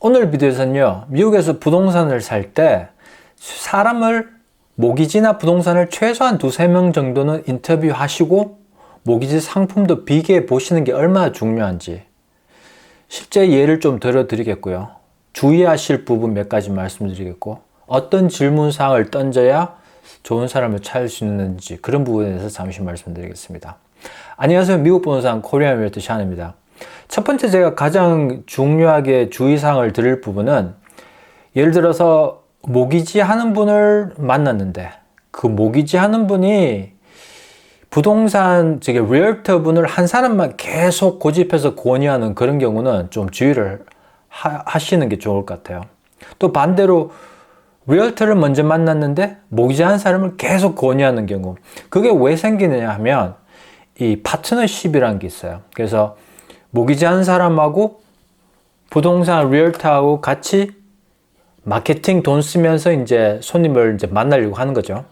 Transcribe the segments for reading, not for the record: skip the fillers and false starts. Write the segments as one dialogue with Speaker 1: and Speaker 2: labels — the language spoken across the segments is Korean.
Speaker 1: 오늘 비디오에서는요, 미국에서 부동산을 살 때 사람을 모기지나 부동산을 최소한 두세 명 정도는 인터뷰하시고 모기지 상품도 비교해 보시는 게 얼마나 중요한지 실제 예를 좀 들어드리겠고요. 주의하실 부분 몇 가지 말씀드리겠고, 어떤 질문사항을 던져야 좋은 사람을 찾을 수 있는지 그런 부분에 대해서 잠시 말씀드리겠습니다. 안녕하세요. 미국 부동산 코리안 리얼터 샤입니다. 첫 번째 제가 가장 중요하게 주의사항을 드릴 부분은, 예를 들어서 모기지 하는 분을 만났는데 그 모기지 하는 분이 부동산 리얼터 분을 한 사람만 계속 고집해서 권유하는 그런 경우는 좀 주의를 하시는 게 좋을 것 같아요. 또 반대로 리얼터를 먼저 만났는데 모기지 한 사람을 계속 권유하는 경우, 그게 왜 생기느냐 하면 이 파트너십이라는 게 있어요. 그래서 모기지 한 사람하고 부동산 리얼터하고 같이 마케팅 돈 쓰면서 이제 손님을 이제 만나려고 하는 거죠.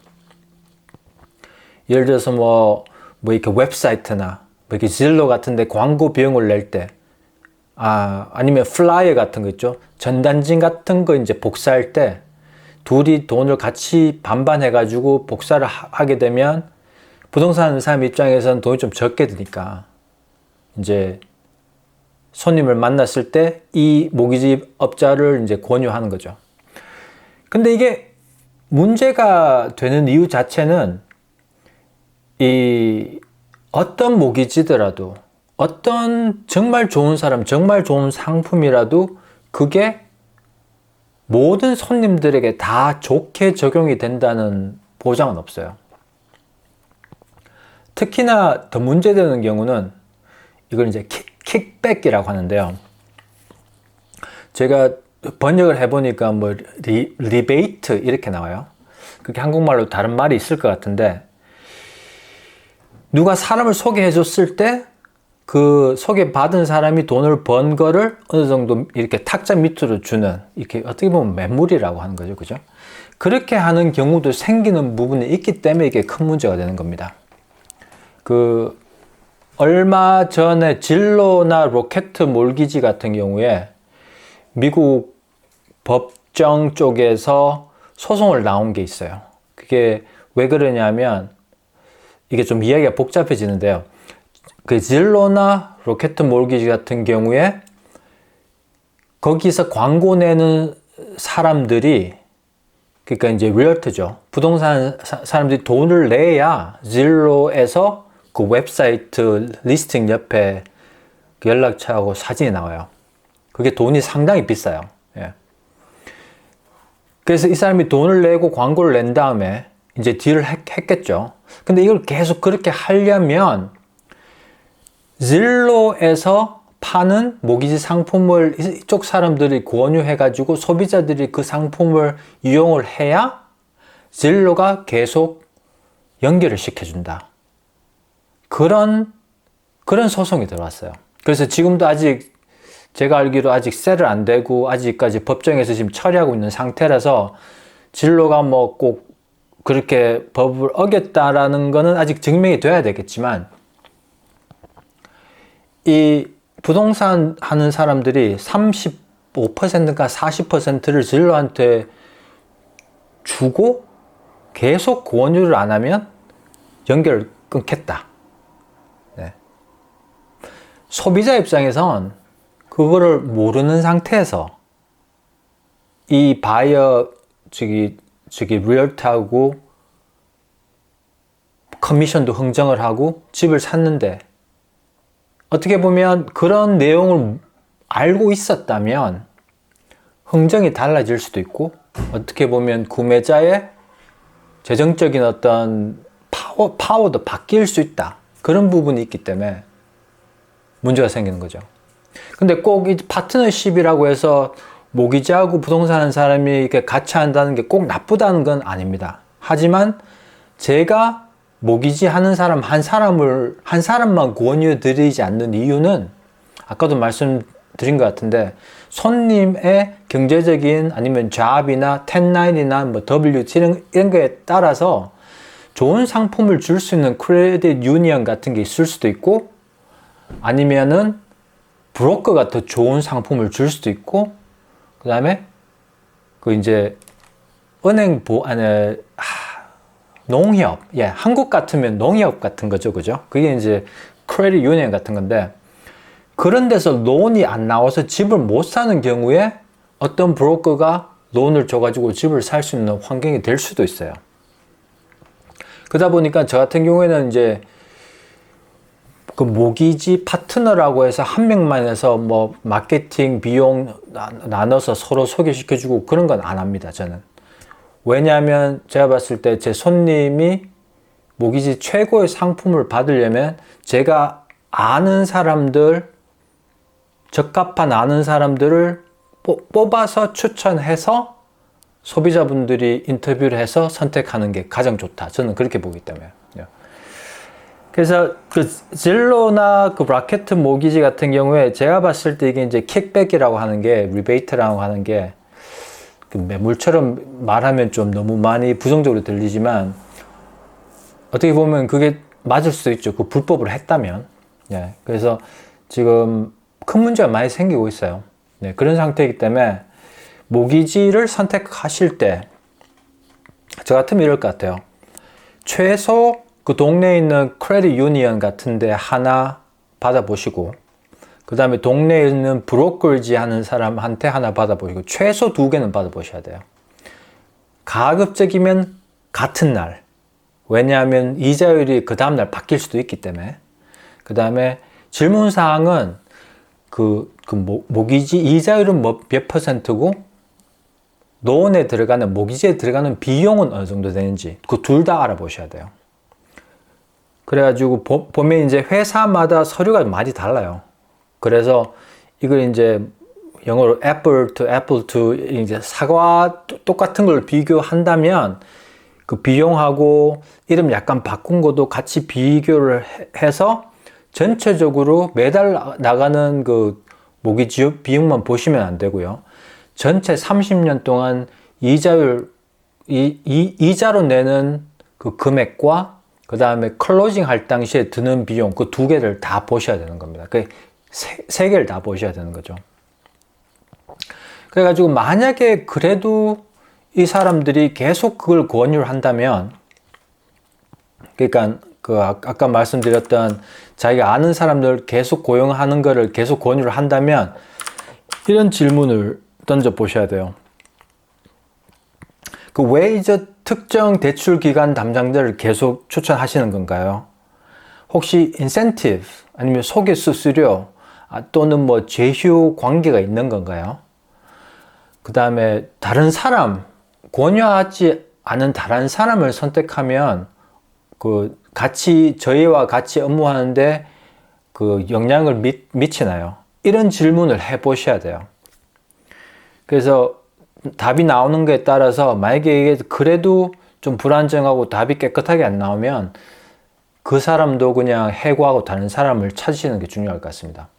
Speaker 1: 예를 들어서 뭐 이렇게 웹사이트나 이렇게 질로 같은 데 광고 비용을 낼 때, 아니면 플라이어 같은 거 있죠. 전단지 같은 거 이제 복사할 때 둘이 돈을 같이 반반 해가지고 복사를 하게 되면 부동산 사람 입장에서는 돈이 좀 적게 드니까 이제 손님을 만났을 때 이 모기지 업자를 이제 권유하는 거죠. 근데 이게 문제가 되는 이유 자체는, 이 어떤 모기지더라도 어떤 정말 좋은 사람, 정말 좋은 상품이라도 그게 모든 손님들에게 다 좋게 적용이 된다는 보장은 없어요. 특히나 더 문제되는 경우는 이걸 이제 킥백이라고 하는데요. 제가 번역을 해보니까 뭐 리베이트 이렇게 나와요. 그게 한국말로 다른 말이 있을 것 같은데, 누가 사람을 소개해 줬을 때 그 소개받은 사람이 돈을 번 거를 어느 정도 이렇게 탁자 밑으로 주는, 이렇게 어떻게 보면 매물이라고 하는 거죠. 그죠? 그렇게 하는 경우도 생기는 부분이 있기 때문에 이게 큰 문제가 되는 겁니다. 얼마 전에 진로나 로켓 몰기지 같은 경우에 미국 법정 쪽에서 소송을 나온 게 있어요. 그게 왜 그러냐면, 이게 좀 이야기가 복잡해지는데요. 그 진로나 로켓 몰기지 같은 경우에 거기서 광고 내는 사람들이, 그러니까 이제 리얼터죠. 부동산 사람들이 돈을 내야 진로에서 그 웹사이트 리스팅 옆에 그 연락처하고 사진이 나와요. 그게 돈이 상당히 비싸요. 예. 그래서 이 사람이 돈을 내고 광고를 낸 다음에 이제 딜을 했겠죠. 근데 이걸 계속 그렇게 하려면 진로에서 파는 모기지 상품을 이쪽 사람들이 권유해가지고 소비자들이 그 상품을 이용을 해야 진로가 계속 연결을 시켜준다. 그런 소송이 들어왔어요. 그래서 지금도 아직 제가 알기로 아직 셀을 안 되고 아직까지 법정에서 지금 처리하고 있는 상태라서 진로가 뭐 꼭 그렇게 법을 어겼다라는 거는 아직 증명이 돼야 되겠지만, 이 부동산 하는 사람들이 35%가 40%를 진로한테 주고 계속 권유를 안 하면 연결을 끊겠다. 네. 소비자 입장에선 그거를 모르는 상태에서 이 바이어 리얼터하고 커미션도 흥정을 하고 집을 샀는데, 어떻게 보면 그런 내용을 알고 있었다면 흥정이 달라질 수도 있고, 어떻게 보면 구매자의 재정적인 어떤 파워도 바뀔 수 있다. 그런 부분이 있기 때문에 문제가 생기는 거죠. 근데 꼭 이 파트너십이라고 해서 모기지하고 부동산 하는 사람이 이렇게 같이 한다는 게 꼭 나쁘다는 건 아닙니다. 하지만 제가 모기지 하는 사람 한 사람만 권유 드리지 않는 이유는, 아까도 말씀드린 것 같은데, 손님의 경제적인 아니면 잡이나 1099이나 뭐 WT 이런 거에 따라서 좋은 상품을 줄 수 있는 크레딧 유니언 같은 게 있을 수도 있고, 아니면은 브로커가 더 좋은 상품을 줄 수도 있고, 그 다음에 그 이제 은행 농협, 예, 한국 같으면 농협 같은 거죠, 그죠? 그게 이제 크레딧 유니언 같은 건데, 그런 데서 론이 안 나와서 집을 못 사는 경우에 어떤 브로커가 론을 줘가지고 집을 살 수 있는 환경이 될 수도 있어요. 그러다 보니까 저 같은 경우에는 이제 그 모기지 파트너라고 해서 한 명만 해서 뭐 마케팅 비용 나눠서 서로 소개시켜주고 그런 건 안 합니다, 저는. 왜냐하면 제가 봤을 때 제 손님이 모기지 최고의 상품을 받으려면 제가 아는 사람들, 적합한 아는 사람들을 뽑아서 추천해서 소비자분들이 인터뷰를 해서 선택하는 게 가장 좋다. 저는 그렇게 보기 때문에. 그래서 그 질로나 그 라켓 모기지 같은 경우에 제가 봤을 때 이게 이제 킥백이라고 하는 게, 리베이트라고 하는 게 그 매물처럼 말하면 좀 너무 많이 부정적으로 들리지만 어떻게 보면 그게 맞을 수도 있죠. 그 불법을 했다면. 예. 그래서 지금 큰 문제가 많이 생기고 있어요. 네. 그런 상태이기 때문에 모기지를 선택하실 때 저 같으면 이럴 것 같아요. 최소 그 동네에 있는 크레딧 유니언 같은 데 하나 받아보시고, 그 다음에 동네에 있는 브로커지 하는 사람한테 하나 받아보시고, 최소 2개는 받아보셔야 돼요. 가급적이면 같은 날. 왜냐하면 이자율이 그 다음날 바뀔 수도 있기 때문에. 그 다음에 질문사항은 모기지 이자율은 몇 퍼센트고, 론에 들어가는, 모기지에 들어가는 비용은 어느 정도 되는지, 그 둘 다 알아보셔야 돼요. 그래가지고 보면 이제 회사마다 서류가 많이 달라요. 그래서 이걸 이제 영어로 apple to 이제 사과 똑같은 걸 비교한다면 그 비용하고 이름 약간 바꾼 것도 같이 비교를 해서 전체적으로 매달 나가는 그 모기지 비용만 보시면 안 되고요. 전체 30년 동안 이자율, 이자로 내는 그 금액과 그 다음에 클로징 할 당시에 드는 비용, 그 2개를 다 보셔야 되는 겁니다. 그 세 개를 다 보셔야 되는 거죠. 그래가지고 만약에 그래도 이 사람들이 계속 그걸 권유를 한다면, 그러니까 그 아까 말씀드렸던 자기가 아는 사람들 계속 고용하는 거를 계속 권유를 한다면 이런 질문을 던져 보셔야 돼요. 그 왜 이제 특정 대출 기관 담당자를 계속 추천하시는 건가요? 혹시 인센티브 아니면 소개 수수료 또는 뭐 제휴 관계가 있는 건가요? 그 다음에 다른 사람, 권유하지 않은 다른 사람을 선택하면 저희와 같이 업무하는데 그 영향을 미치나요? 이런 질문을 해 보셔야 돼요. 그래서 답이 나오는 것에 따라서 만약에 이게 그래도 좀 불안정하고 답이 깨끗하게 안 나오면 그 사람도 그냥 해고하고 다른 사람을 찾으시는 게 중요할 것 같습니다.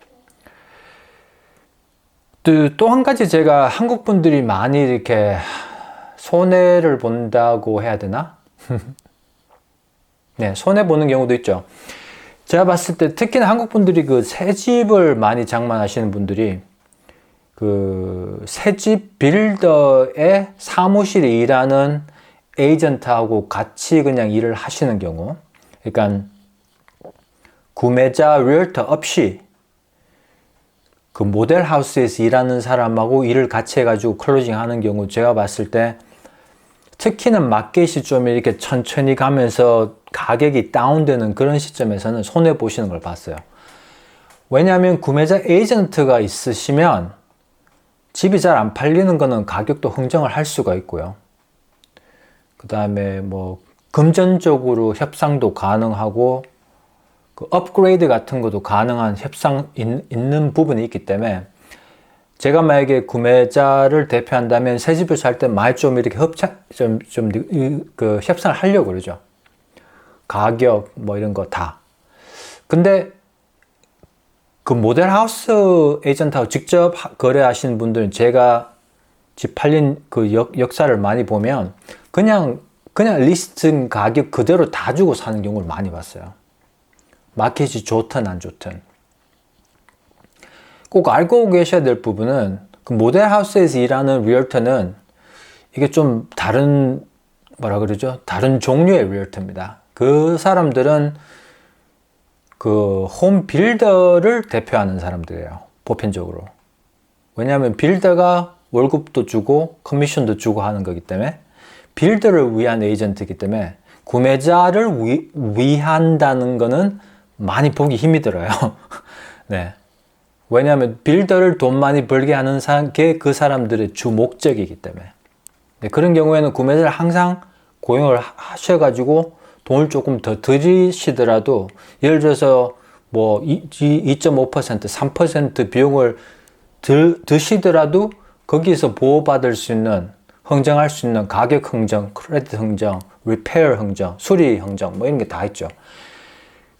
Speaker 1: 또 한 가지 제가 한국 분들이 많이 이렇게 손해를 본다고 해야 되나? 네, 손해 보는 경우도 있죠. 제가 봤을 때 특히나 한국 분들이 그 새집을 많이 장만하시는 분들이 그 새집 빌더의 사무실에 일하는 에이전트하고 같이 그냥 일을 하시는 경우, 그러니까 구매자 리얼터 없이 그 모델하우스에서 일하는 사람하고 일을 같이 해가지고 클로징 하는 경우, 제가 봤을 때 특히는 마켓이 좀 이렇게 천천히 가면서 가격이 다운되는 그런 시점에서는 손해 보시는 걸 봤어요. 왜냐하면 구매자 에이전트가 있으시면 집이 잘 안 팔리는 거는 가격도 흥정을 할 수가 있고요. 그 다음에 뭐 금전적으로 협상도 가능하고 그 업그레이드 같은 것도 가능한 협상 있는 부분이 있기 때문에, 제가 만약에 구매자를 대표한다면 새 집을 살 때 많이 좀 이렇게 협상을 하려고 그러죠. 가격 뭐 이런 거 다. 근데 그 모델하우스 에이전트하고 직접 거래하시는 분들은 제가 집 팔린 그 역사를 많이 보면 그냥 리스팅 가격 그대로 다 주고 사는 경우를 많이 봤어요. 마켓이 좋든 안 좋든. 꼭 알고 계셔야 될 부분은 그 모델하우스에서 일하는 리얼터는 이게 좀 다른, 뭐라 그러죠? 다른 종류의 리얼터입니다. 그 사람들은 그 홈 빌더를 대표하는 사람들이에요. 보편적으로. 왜냐하면 빌더가 월급도 주고 커미션도 주고 하는 거기 때문에, 빌더를 위한 에이전트이기 때문에 구매자를 위한다는 거는 많이 보기 힘이 들어요. 네. 왜냐하면 빌더를 돈 많이 벌게 하는 게 그 사람들의 주 목적이기 때문에. 네, 그런 경우에는 구매자를 항상 고용을 하셔가지고 돈을 조금 더 들이시더라도, 예를 들어서 뭐 2.5%, 3% 비용을 드시더라도 거기서 보호받을 수 있는, 흥정할 수 있는 가격 흥정, 크레딧 흥정, 리페어 흥정, 수리 흥정, 뭐 이런 게 다 있죠.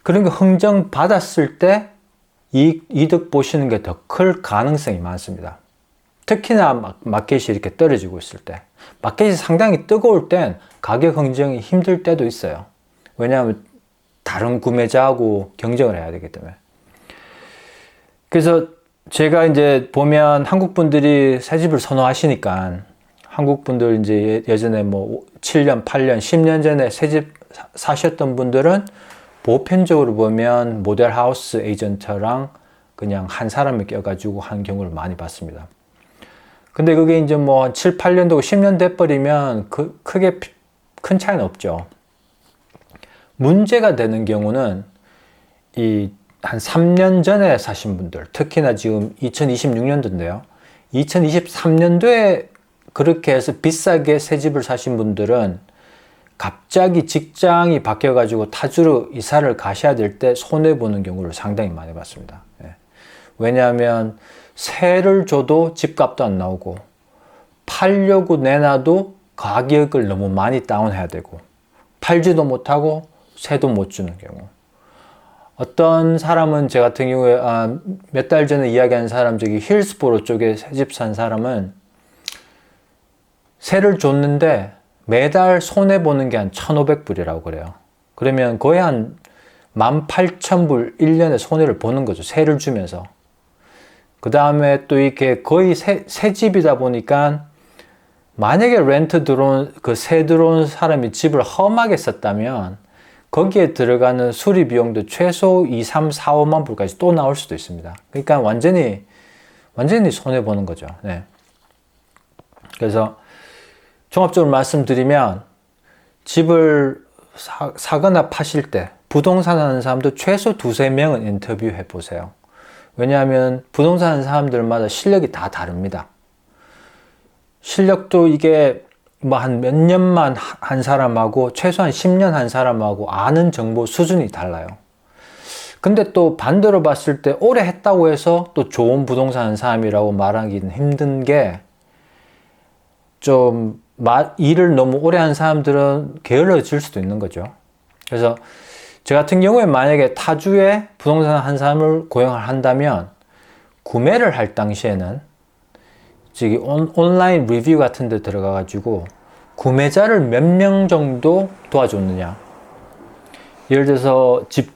Speaker 1: 그런 거 흥정 받았을 때 이득 보시는 게 더 클 가능성이 많습니다. 특히나 마켓이 이렇게 떨어지고 있을 때, 마켓이 상당히 뜨거울 땐 가격 흥정이 힘들 때도 있어요. 왜냐하면 다른 구매자하고 경쟁을 해야 되기 때문에. 그래서 제가 이제 보면 한국 분들이 새 집을 선호하시니까, 한국 분들 이제 예전에 뭐 7년, 8년, 10년 전에 새 집 사셨던 분들은 보편적으로 보면 모델하우스 에이전트랑 그냥 한 사람을 껴가지고 한 경우를 많이 봤습니다. 근데 그게 이제 뭐 7, 8년도, 10년 돼버리면 크게 큰 차이는 없죠. 문제가 되는 경우는 한 3년 전에 사신 분들, 특히나 지금 2026년도인데요. 2023년도에 그렇게 해서 비싸게 새 집을 사신 분들은 갑자기 직장이 바뀌어가지고 타주로 이사를 가셔야 될 때 손해보는 경우를 상당히 많이 봤습니다. 예. 왜냐하면 세를 줘도 집값도 안 나오고, 팔려고 내놔도 가격을 너무 많이 다운해야 되고, 팔지도 못하고 세도 못 주는 경우. 어떤 사람은, 제 같은 경우에 몇 달 전에 이야기한 사람, 저기 힐스보로 쪽에 새 집 산 사람은 세를 줬는데 매달 손해보는 게 한 1,500불이라고 그래요. 그러면 거의 한 18,000불 1년에 손해를 보는 거죠. 세를 주면서. 그 다음에 또 이렇게 거의 새 집이다 보니까, 만약에 렌트 들어온, 새 들어온 사람이 집을 험하게 썼다면 거기에 들어가는 수리 비용도 최소 2, 3, 4, 5만 불까지 또 나올 수도 있습니다. 그러니까 완전히 손해보는 거죠. 네. 그래서 종합적으로 말씀드리면, 집을 사거나 파실 때 부동산 하는 사람도 최소 2-3명은 인터뷰해 보세요. 왜냐하면 부동산 하는 사람들마다 실력이 다 다릅니다. 실력도 이게 뭐 한 몇 년만 한 사람하고 최소한 10년 한 사람하고 아는 정보 수준이 달라요. 근데 또 반대로 봤을 때 오래 했다고 해서 또 좋은 부동산 하는 사람이라고 말하기는 힘든 게, 좀 일을 너무 오래 한 사람들은 게을러질 수도 있는 거죠. 그래서 저 같은 경우에 만약에 타주에 부동산 한 사람을 고용을 한다면, 구매를 할 당시에는 저기 온라인 리뷰 같은 데 들어가 가지고 구매자를 몇 명 정도 도와줬느냐, 예를 들어서 집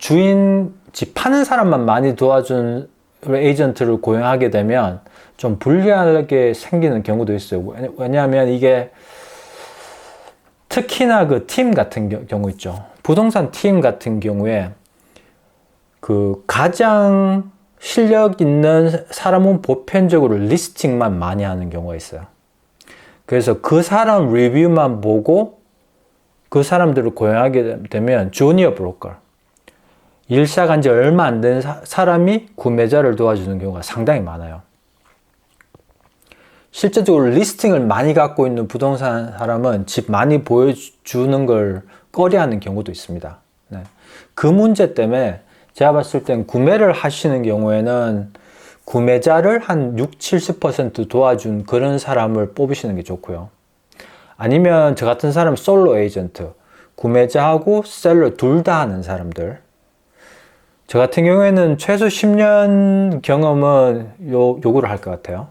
Speaker 1: 파는 사람만 많이 도와준 에이전트를 고용하게 되면 좀 불리하게 생기는 경우도 있어요. 왜냐하면 이게 특히나 그 팀 같은 경우 있죠. 부동산 팀 같은 경우에 그 가장 실력 있는 사람은 보편적으로 리스팅만 많이 하는 경우가 있어요. 그래서 그 사람 리뷰만 보고 그 사람들을 고용하게 되면 주니어 브로커, 일 시작한 지 얼마 안 된 사람이 구매자를 도와주는 경우가 상당히 많아요. 실제적으로 리스팅을 많이 갖고 있는 부동산 사람은 집 많이 보여주는 걸 꺼려하는 경우도 있습니다. 네. 그 문제 때문에 제가 봤을 땐 구매를 하시는 경우에는 구매자를 한 60-70% 도와준 그런 사람을 뽑으시는 게 좋고요. 아니면 저 같은 사람 솔로 에이전트, 구매자하고 셀러 둘 다 하는 사람들, 저 같은 경우에는 최소 10년 경험은 요구를 할 것 같아요.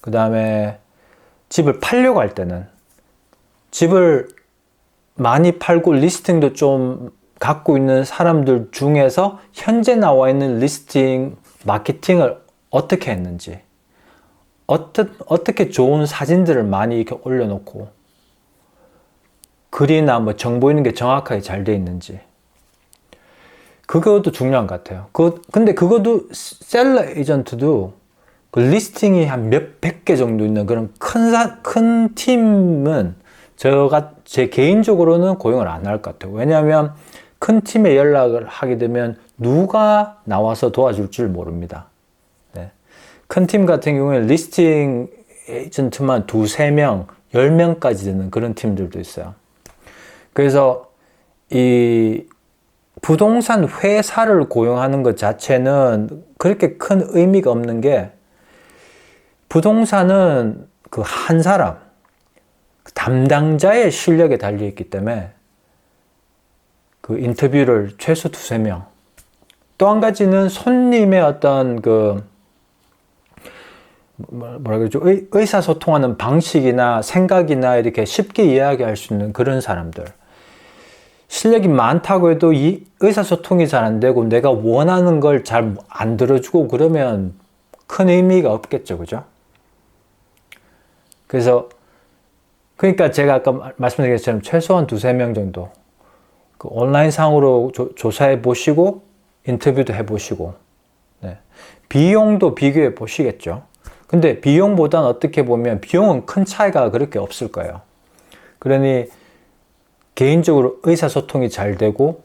Speaker 1: 그 다음에 집을 팔려고 할 때는 집을 많이 팔고 리스팅도 좀 갖고 있는 사람들 중에서 현재 나와 있는 리스팅 마케팅을 어떻게 했는지, 어떻게 좋은 사진들을 많이 이렇게 올려놓고 글이나 뭐 정보 있는 게 정확하게 잘 돼 있는지 그것도 중요한 것 같아요. 근데 그것도 셀러 에이전트도 그 리스팅이 한 몇백 개 정도 있는 그런 큰 팀은 제 개인적으로는 고용을 안 할 것 같아요. 왜냐하면 큰 팀에 연락을 하게 되면 누가 나와서 도와줄 줄 모릅니다. 네. 큰 팀 같은 경우에 리스팅 에이전트만 2, 3명, 10명까지 되는 그런 팀들도 있어요. 그래서 이 부동산 회사를 고용하는 것 자체는 그렇게 큰 의미가 없는 게 부동산은 그 한 사람, 담당자의 실력에 달려있기 때문에 그 인터뷰를 최소 2, 3명. 또 한 가지는 손님의 어떤 뭐라 그러죠? 의사소통하는 방식이나 생각이나 이렇게 쉽게 이야기할 수 있는 그런 사람들. 실력이 많다고 해도 이 의사소통이 잘 안 되고 내가 원하는 걸 잘 안 들어주고 그러면 큰 의미가 없겠죠. 그죠? 그러니까 제가 아까 말씀드린 것처럼 최소한 2, 3명 정도 그 온라인 상으로 조사해 보시고 인터뷰도 해 보시고 네. 비용도 비교해 보시겠죠. 근데 비용보다는 어떻게 보면 비용은 큰 차이가 그렇게 없을 거예요. 그러니 개인적으로 의사소통이 잘 되고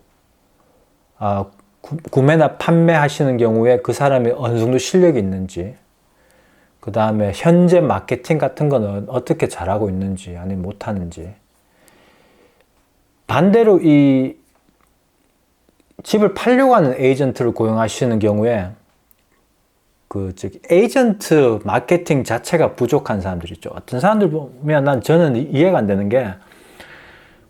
Speaker 1: 구매나 판매하시는 경우에 그 사람이 어느 정도 실력이 있는지 그 다음에 현재 마케팅 같은 거는 어떻게 잘하고 있는지 아니면 못하는지 반대로 이 집을 팔려고 하는 에이전트를 고용하시는 경우에 에이전트 마케팅 자체가 부족한 사람들 있죠. 어떤 사람들 보면 저는 이해가 안 되는 게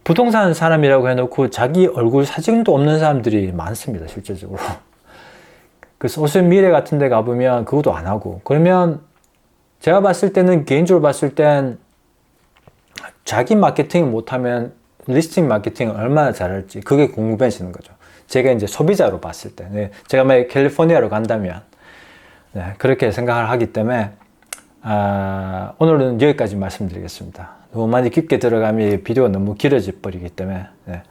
Speaker 1: 부동산 사람이라고 해놓고 자기 얼굴 사진도 없는 사람들이 많습니다. 실제적으로. 그 소셜미디어 같은 데 가보면 그것도 안 하고 그러면 제가 봤을 때는 개인적으로 봤을 땐 자기 마케팅을 못하면 리스팅 마케팅을 얼마나 잘할지 그게 궁금해지는 거죠. 제가 이제 소비자로 봤을 때 네, 제가 만약 캘리포니아로 간다면 네, 그렇게 생각을 하기 때문에 오늘은 여기까지 말씀드리겠습니다. 너무 많이 깊게 들어가면 비디오가 너무 길어져 버리기 때문에 네.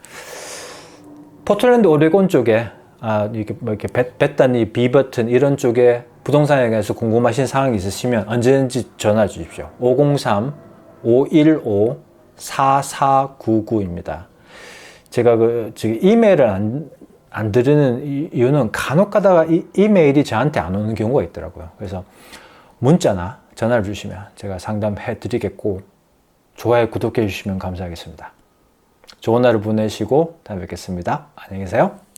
Speaker 1: 포틀랜드 오레곤 쪽에 이렇게 베타니 비버튼 이런 쪽에 부동산에 대해서 궁금하신 사항이 있으시면 언제든지 전화 주십시오. 503-515-4499입니다. 제가 지금 이메일을 안 드리는 이유는 간혹 가다가 이메일이 저한테 안 오는 경우가 있더라고요. 그래서 문자나 전화를 주시면 제가 상담해 드리겠고 좋아요, 구독해 주시면 감사하겠습니다. 좋은 하루 보내시고 다음에 뵙겠습니다. 안녕히 계세요.